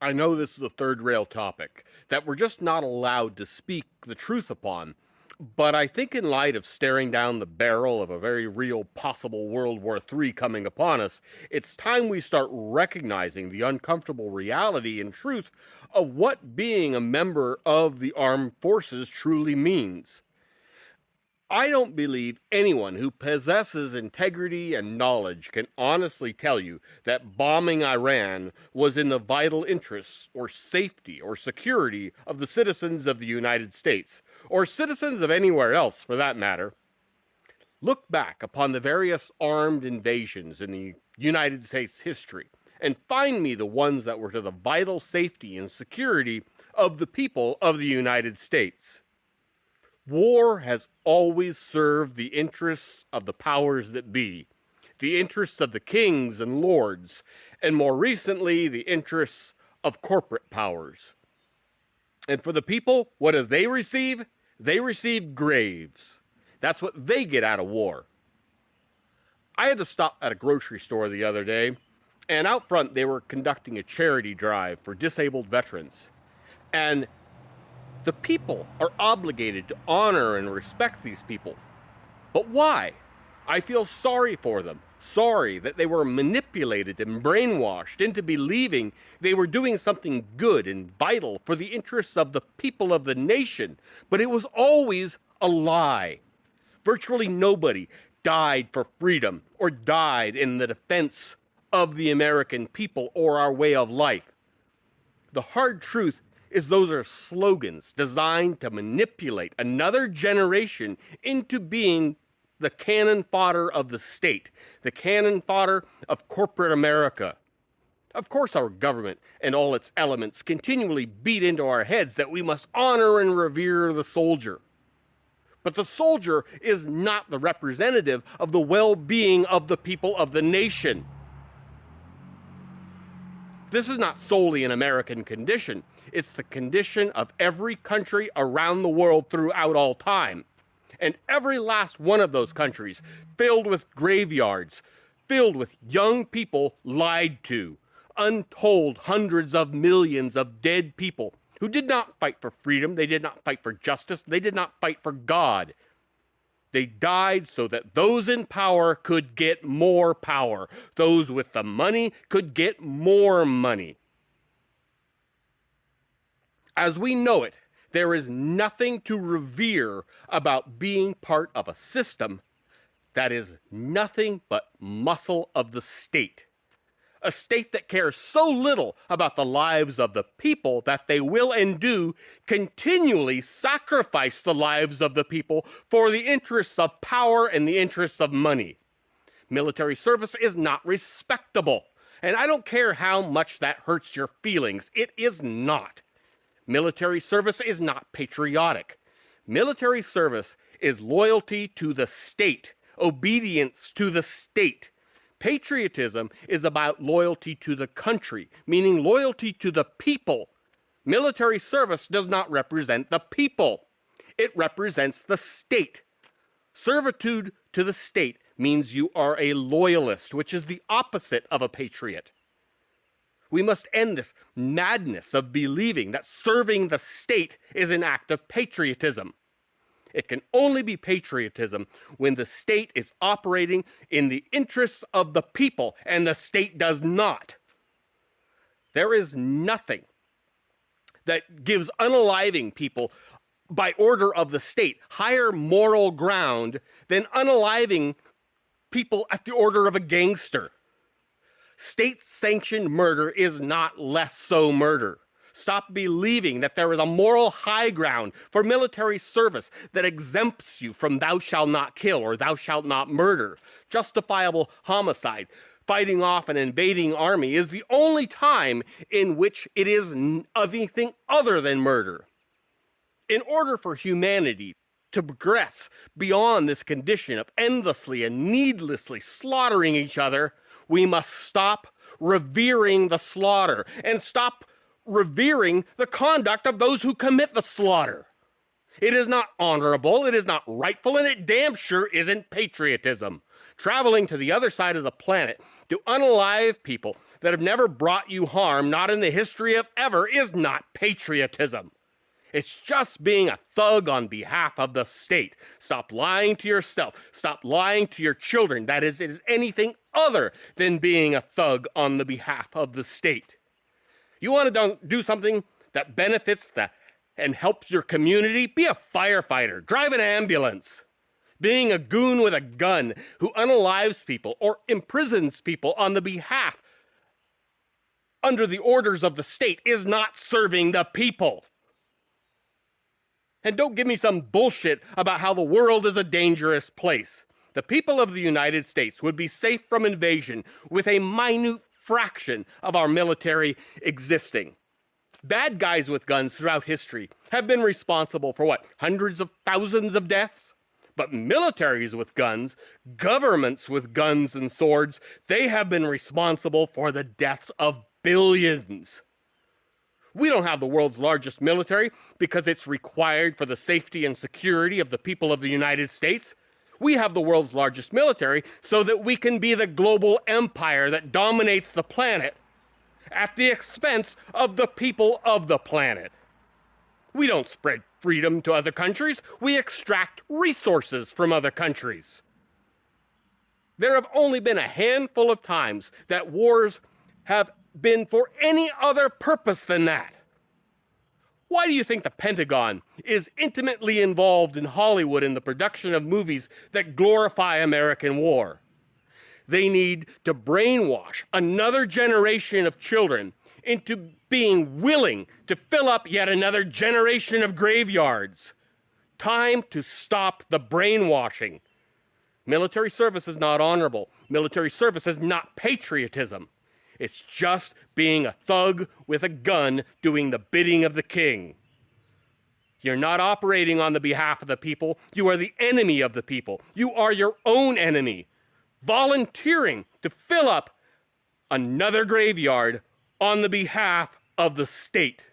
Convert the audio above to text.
I know this is a third rail topic that we're just not allowed to speak the truth upon. But I think, in light of staring down the barrel of a very real possible World War III coming upon us, it's time we start recognizing the uncomfortable reality and truth of what being a member of the armed forces truly means. I don't believe anyone who possesses integrity and knowledge can honestly tell you that bombing Iran was in the vital interests or safety or security of the citizens of the United States, or citizens of anywhere else for that matter. Look back upon the various armed invasions in the United States history and find me the ones that were to the vital safety and security of the people of the United States. War has always served the interests of the powers that be, the interests of the kings and lords, and more recently, the interests of corporate powers. And for the people, what do they receive? They receive graves. That's what they get out of war. I had to stop at a grocery store the other day, and out front they were conducting a charity drive for disabled veterans. And the people are obligated to honor and respect these people. But why? I feel sorry for them. Sorry that they were manipulated and brainwashed into believing they were doing something good and vital for the interests of the people of the nation. But it was always a lie. Virtually nobody died for freedom or died in the defense of the American people or our way of life. The hard truth is those are slogans designed to manipulate another generation into being the cannon fodder of the state, the cannon fodder of corporate America. Of course, our government and all its elements continually beat into our heads that we must honor and revere the soldier. But the soldier is not the representative of the well-being of the people of the nation. This is not solely an American condition. It's the condition of every country around the world throughout all time. And every last one of those countries filled with graveyards, filled with young people lied to, untold hundreds of millions of dead people who did not fight for freedom, they did not fight for justice, they did not fight for God. They died so that those in power could get more power. Those with the money could get more money. As we know it, there is nothing to revere about being part of a system that is nothing but muscle of the state. A state that cares so little about the lives of the people that they will and do continually sacrifice the lives of the people for the interests of power and the interests of money. Military service is not respectable. And I don't care how much that hurts your feelings. It is not. Military service is not patriotic. Military service is loyalty to the state, obedience to the state. Patriotism is about loyalty to the country, meaning loyalty to the people. Military service does not represent the people. It represents the state. Servitude to the state means you are a loyalist, which is the opposite of a patriot. We must end this madness of believing that serving the state is an act of patriotism. It can only be patriotism when the state is operating in the interests of the people and the state does not. There is nothing that gives unaliving people by order of the state higher moral ground than unaliving people at the order of a gangster. State-sanctioned murder is not less so murder. Stop believing that there is a moral high ground for military service that exempts you from thou shalt not kill or thou shalt not murder. Justifiable homicide, fighting off an invading army, is the only time in which it is anything other than murder. In order for humanity to progress beyond this condition of endlessly and needlessly slaughtering each other, we must stop revering the slaughter and stop revering the conduct of those who commit the slaughter. It is not honorable, it is not rightful, and it damn sure isn't patriotism. Traveling to the other side of the planet to unalive people that have never brought you harm, not in the history of ever, is not patriotism. It's just being a thug on behalf of the state. Stop lying to yourself. Stop lying to your children. That is, it is anything other than being a thug on the behalf of the state. You want to do something that benefits and helps your community? Be a firefighter. Drive an ambulance. Being a goon with a gun who unalives people or imprisons people on the behalf under the orders of the state is not serving the people. And don't give me some bullshit about how the world is a dangerous place. The people of the United States would be safe from invasion with a minute fraction of our military existing. Bad guys with guns throughout history have been responsible for what? Hundreds of thousands of deaths? But militaries with guns, governments with guns and swords, they have been responsible for the deaths of billions. We don't have the world's largest military because it's required for the safety and security of the people of the United States. We have the world's largest military so that we can be the global empire that dominates the planet at the expense of the people of the planet. We don't spread freedom to other countries. We extract resources from other countries. There have only been a handful of times that wars have been for any other purpose than that. Why do you think the Pentagon is intimately involved in Hollywood in the production of movies that glorify American war? They need to brainwash another generation of children into being willing to fill up yet another generation of graveyards. Time to stop the brainwashing. Military service is not honorable. Military service is not patriotism. It's just being a thug with a gun doing the bidding of the king. You're not operating on the behalf of the people. You are the enemy of the people. You are your own enemy, volunteering to fill up another graveyard on the behalf of the state.